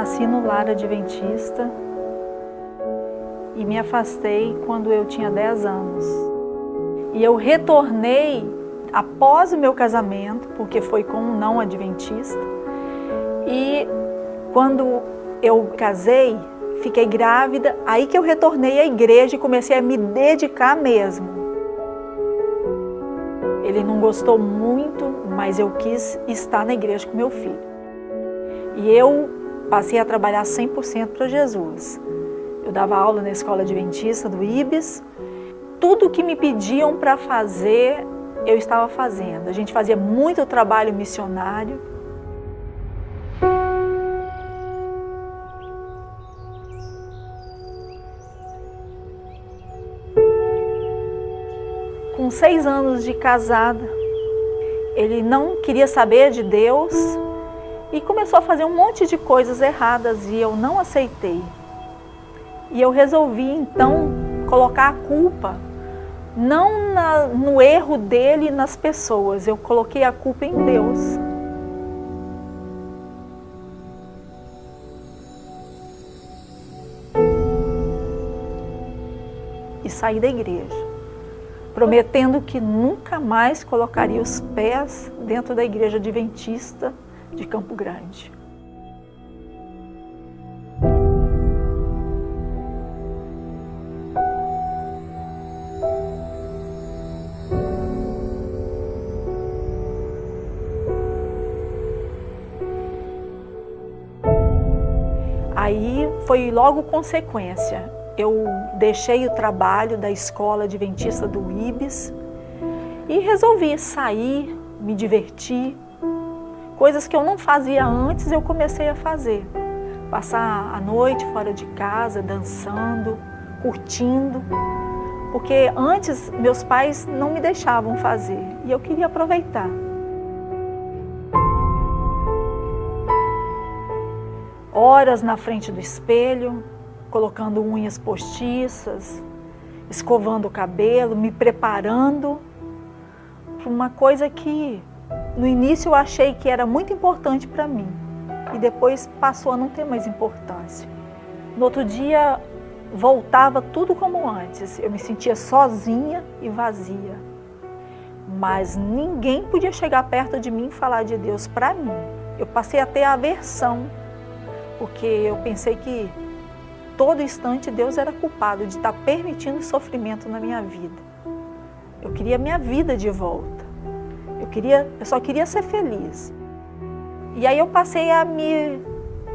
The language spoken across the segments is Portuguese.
nasci no lar adventista e me afastei quando eu tinha 10 anos. E eu retornei após o meu casamento, porque foi com um não adventista. E quando eu casei, fiquei grávida, aí que eu retornei à igreja e comecei a me dedicar mesmo. Ele não gostou muito, mas eu quis estar na igreja com meu filho. E eu passei a trabalhar 100% para Jesus. Eu dava aula na escola adventista do IBES. Tudo que me pediam para fazer, eu estava fazendo. A gente fazia muito trabalho missionário. Com 6 anos de casada, ele não queria saber de Deus e começou a fazer um monte de coisas erradas e eu não aceitei. E eu resolvi então colocar a culpa não no erro dele e nas pessoas, eu coloquei a culpa em Deus. E saí da igreja, prometendo que nunca mais colocaria os pés dentro da igreja adventista de Campo Grande. Aí foi logo consequência. Eu deixei o trabalho da escola adventista do IBES e resolvi sair, me divertir. Coisas que eu não fazia antes, eu comecei a fazer. Passar a noite fora de casa, dançando, curtindo. Porque antes meus pais não me deixavam fazer e eu queria aproveitar. Horas na frente do espelho, colocando unhas postiças, escovando o cabelo, me preparando para uma coisa que no início eu achei que era muito importante para mim e depois passou a não ter mais importância. No outro dia voltava tudo como antes, eu me sentia sozinha e vazia, mas ninguém podia chegar perto de mim e falar de Deus para mim. Eu passei a ter aversão, porque eu pensei que todo instante Deus era culpado de estar permitindo sofrimento na minha vida. Eu queria minha vida de volta. Eu só queria ser feliz. E aí eu passei a me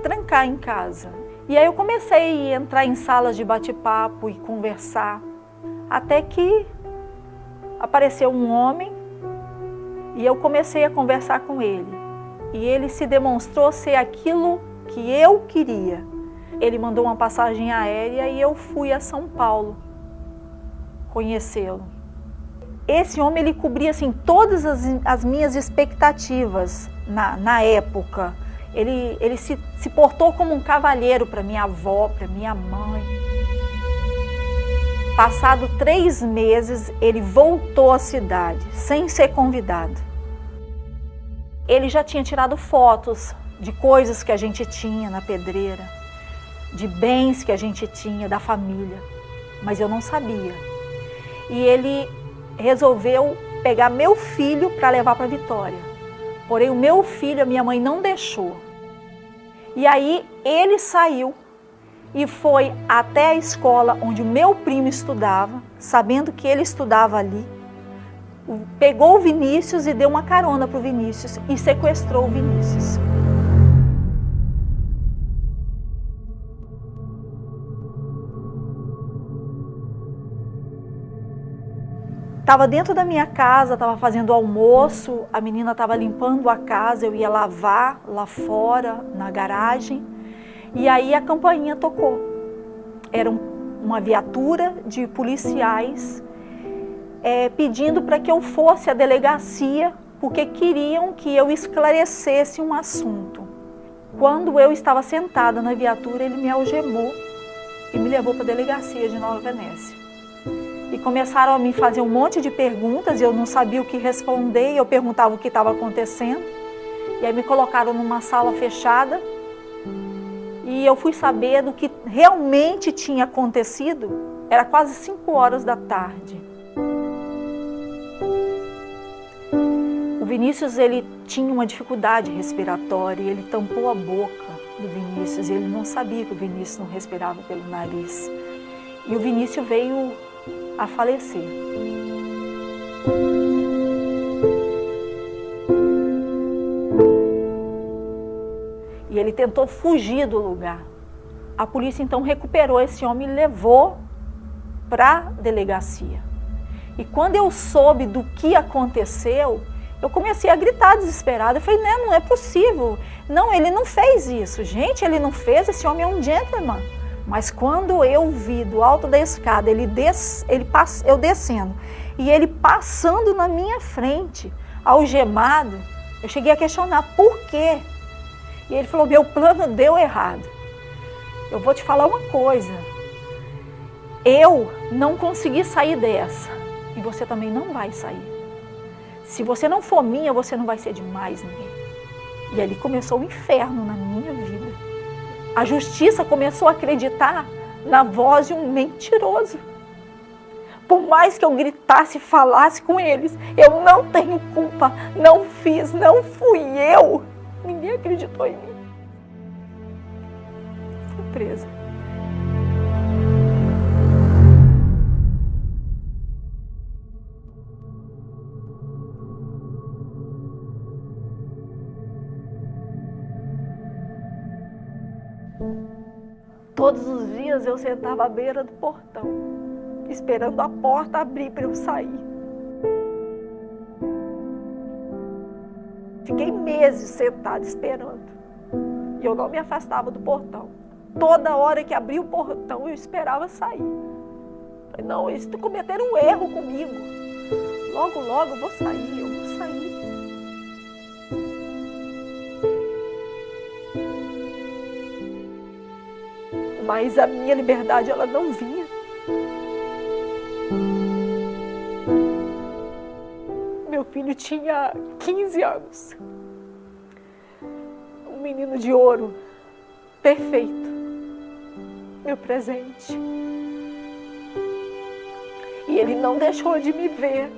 trancar em casa. E aí eu comecei a entrar em salas de bate-papo e conversar. Até que apareceu um homem e eu comecei a conversar com ele. E ele se demonstrou ser aquilo que eu queria. Ele mandou uma passagem aérea e eu fui a São Paulo conhecê-lo. Esse homem, ele cobria assim, todas as minhas expectativas na época. Ele se portou como um cavalheiro para minha avó, para minha mãe. Passado 3 meses, ele voltou à cidade, sem ser convidado. Ele já tinha tirado fotos de coisas que a gente tinha na pedreira, de bens que a gente tinha, da família, mas eu não sabia. E ele resolveu pegar meu filho para levar para Vitória. Porém, o meu filho, a minha mãe não deixou. E aí ele saiu e foi até a escola onde o meu primo estudava, sabendo que ele estudava ali, pegou o Vinícius e deu uma carona para o Vinícius e sequestrou o Vinícius. Estava dentro da minha casa, estava fazendo almoço, a menina estava limpando a casa, eu ia lavar lá fora, na garagem, e aí a campainha tocou. Era uma viatura de policiais pedindo para que eu fosse à delegacia, porque queriam que eu esclarecesse um assunto. Quando eu estava sentada na viatura, ele me algemou e me levou para a delegacia de Nova Venécia. E começaram a me fazer um monte de perguntas e eu não sabia o que responder, eu perguntava o que estava acontecendo. E aí me colocaram numa sala fechada E eu fui saber do que realmente tinha acontecido, era quase 5 horas da tarde. O Vinícius, ele tinha uma dificuldade respiratória, ele tampou a boca do Vinícius, e ele não sabia que o Vinícius não respirava pelo nariz. E o Vinícius veio a falecer. E ele tentou fugir do lugar. A polícia então recuperou esse homem e levou para a delegacia. E quando eu soube do que aconteceu, eu comecei a gritar desesperada. Eu falei, não é possível. Não, ele não fez isso. Gente, ele não fez, esse homem é um gentleman. Mas quando eu vi do alto da escada, eu descendo, e ele passando na minha frente, algemado, eu cheguei a questionar por quê. E ele falou, meu plano deu errado. Eu vou te falar uma coisa. Eu não consegui sair dessa. E você também não vai sair. Se você não for minha, você não vai ser de mais ninguém. E ali começou o inferno na minha vida. A justiça começou a acreditar na voz de um mentiroso. Por mais que eu gritasse e falasse com eles, eu não tenho culpa, não fiz, não fui eu. Ninguém acreditou em mim. Fui presa. Todos os dias eu sentava à beira do portão, esperando a porta abrir para eu sair. Fiquei meses sentada esperando. E eu não me afastava do portão. Toda hora que abria o portão, eu esperava sair. Falei, não, eles cometeram um erro comigo. Logo, logo eu vou sair. Mas a minha liberdade, ela não vinha. Meu filho tinha 15 anos. Um menino de ouro, perfeito. Meu presente. E ele não deixou de me ver.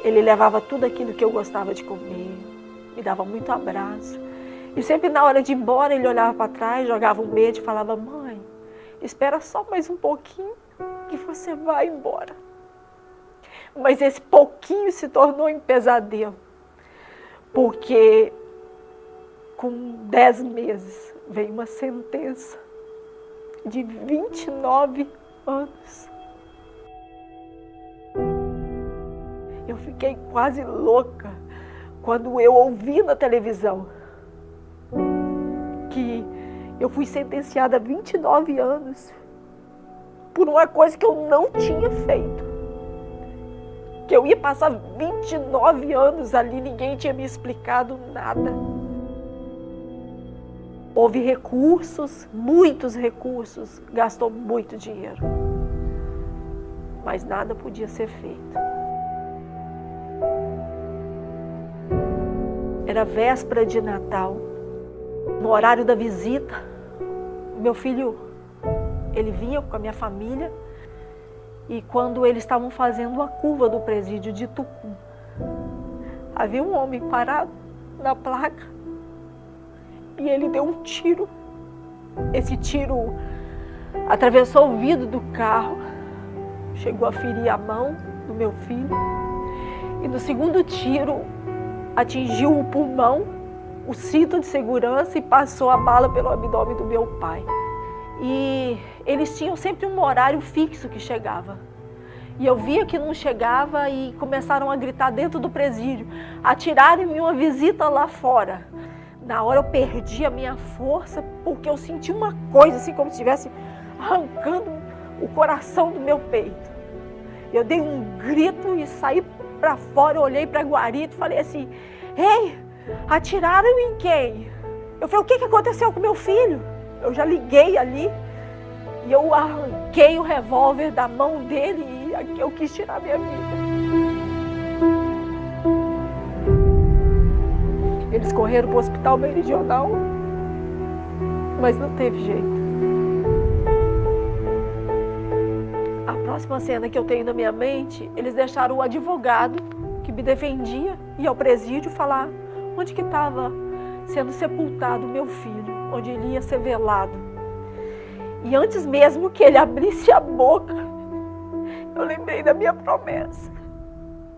Ele levava tudo aquilo que eu gostava de comer, me dava muito abraço. E sempre na hora de ir embora, ele olhava para trás, jogava um beijo e falava, mãe, espera só mais um pouquinho que você vai embora. Mas esse pouquinho se tornou um pesadelo, porque com 10 meses veio uma sentença de 29 anos. Eu fiquei quase louca quando eu ouvi na televisão que eu fui sentenciada a 29 anos por uma coisa que eu não tinha feito. Que eu ia passar 29 anos ali, ninguém tinha me explicado nada. Houve recursos, muitos recursos, gastou muito dinheiro. Mas nada podia ser feito. Era véspera de Natal. No horário da visita, meu filho, ele vinha com a minha família e quando eles estavam fazendo a curva do presídio de Tucum, havia um homem parado na placa e ele deu um tiro. Esse tiro atravessou o vidro do carro, chegou a ferir a mão do meu filho e no segundo tiro atingiu o pulmão, o cinto de segurança e passou a bala pelo abdômen do meu pai. E eles tinham sempre um horário fixo que chegava. E eu via que não chegava e começaram a gritar dentro do presídio, atiraram em mim uma visita lá fora. Na hora eu perdi a minha força porque eu senti uma coisa assim como se estivesse arrancando o coração do meu peito. Eu dei um grito e saí para fora, eu olhei para a guarita e falei assim, ei, atiraram em quem? Eu falei, o que aconteceu com meu filho? Eu já liguei ali e eu arranquei o revólver da mão dele e eu quis tirar minha vida. Eles correram para o hospital meridional, mas não teve jeito. A próxima cena que eu tenho na minha mente, eles deixaram o advogado que me defendia ir ao presídio falar onde que estava sendo sepultado o meu filho, onde ele ia ser velado. E antes mesmo que ele abrisse a boca, eu lembrei da minha promessa,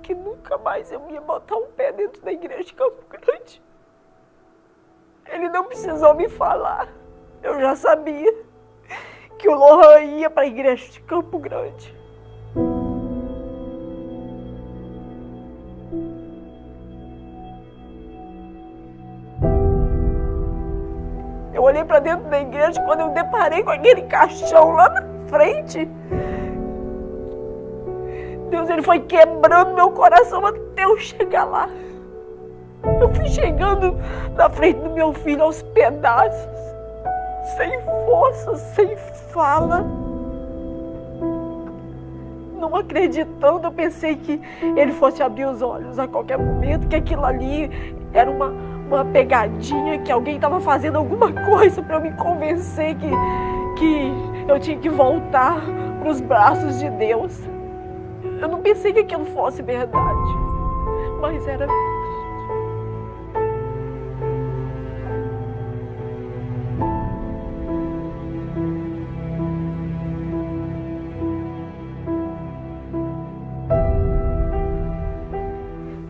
que nunca mais eu ia botar um pé dentro da igreja de Campo Grande. Ele não precisou me falar, eu já sabia que o Lohan ia para a igreja de Campo Grande. Eu olhei para dentro da igreja, quando eu deparei com aquele caixão lá na frente, Deus, ele foi quebrando meu coração até eu chegar lá. Eu fui chegando na frente do meu filho aos pedaços, sem força, sem fala. Não acreditando, eu pensei que ele fosse abrir os olhos a qualquer momento, que aquilo ali era uma pegadinha, que alguém estava fazendo alguma coisa para me convencer que eu tinha que voltar para os braços de Deus. Eu não pensei que aquilo fosse verdade, mas era verdade.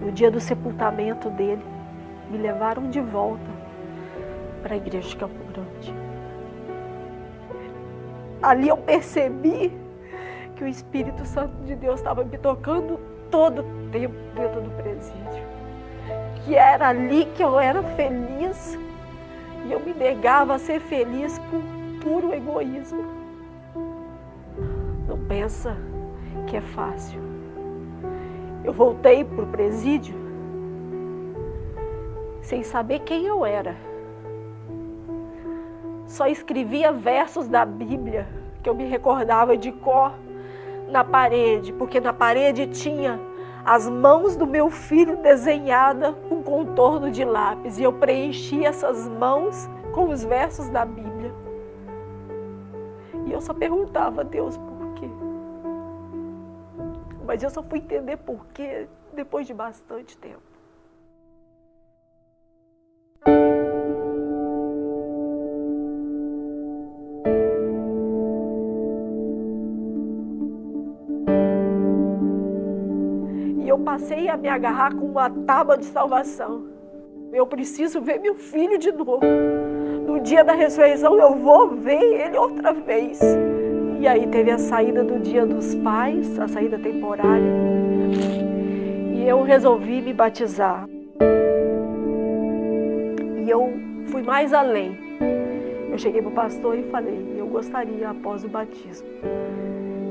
No dia do sepultamento dele, me levaram de volta para a igreja de Campo Grande. Ali eu percebi que o Espírito Santo de Deus estava me tocando todo o tempo dentro do presídio. Que era ali que eu era feliz e eu me negava a ser feliz por puro egoísmo. Não pensa que é fácil. Eu voltei para o presídio sem saber quem eu era. Só escrevia versos da Bíblia que eu me recordava de cor na parede, porque na parede tinha as mãos do meu filho desenhadas com contorno de lápis, e eu preenchi essas mãos com os versos da Bíblia. E eu só perguntava a Deus por quê. Mas eu só fui entender por quê depois de bastante tempo. E eu passei a me agarrar com uma tábua de salvação. Eu preciso ver meu filho de novo. No dia da ressurreição eu vou ver ele outra vez. E aí teve a saída do Dia dos Pais, a saída temporária. E eu resolvi me batizar. E eu fui mais além. Eu cheguei para o pastor e falei, eu gostaria, após o batismo,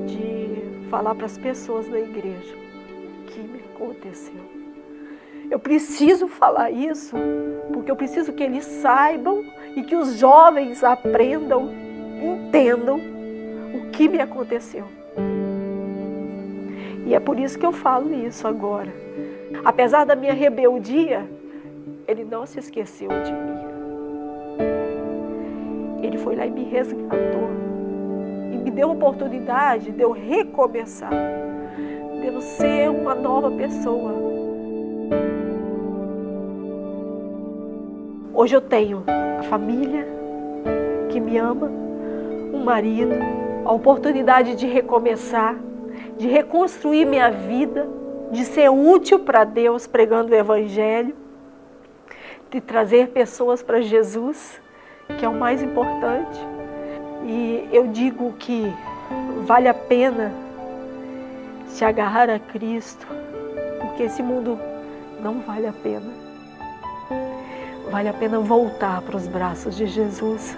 de falar para as pessoas da igreja o que me aconteceu. Eu preciso falar isso, porque eu preciso que eles saibam e que os jovens aprendam, entendam o que me aconteceu. E é por isso que eu falo isso agora. Apesar da minha rebeldia, ele não se esqueceu de mim. Ele foi lá e me resgatou. E me deu a oportunidade de eu recomeçar, de eu ser uma nova pessoa. Hoje eu tenho a família que me ama, um marido, a oportunidade de recomeçar, de reconstruir minha vida, de ser útil para Deus pregando o Evangelho, de trazer pessoas para Jesus, que é o mais importante. E eu digo que vale a pena se agarrar a Cristo, porque esse mundo não vale a pena. Vale a pena voltar para os braços de Jesus.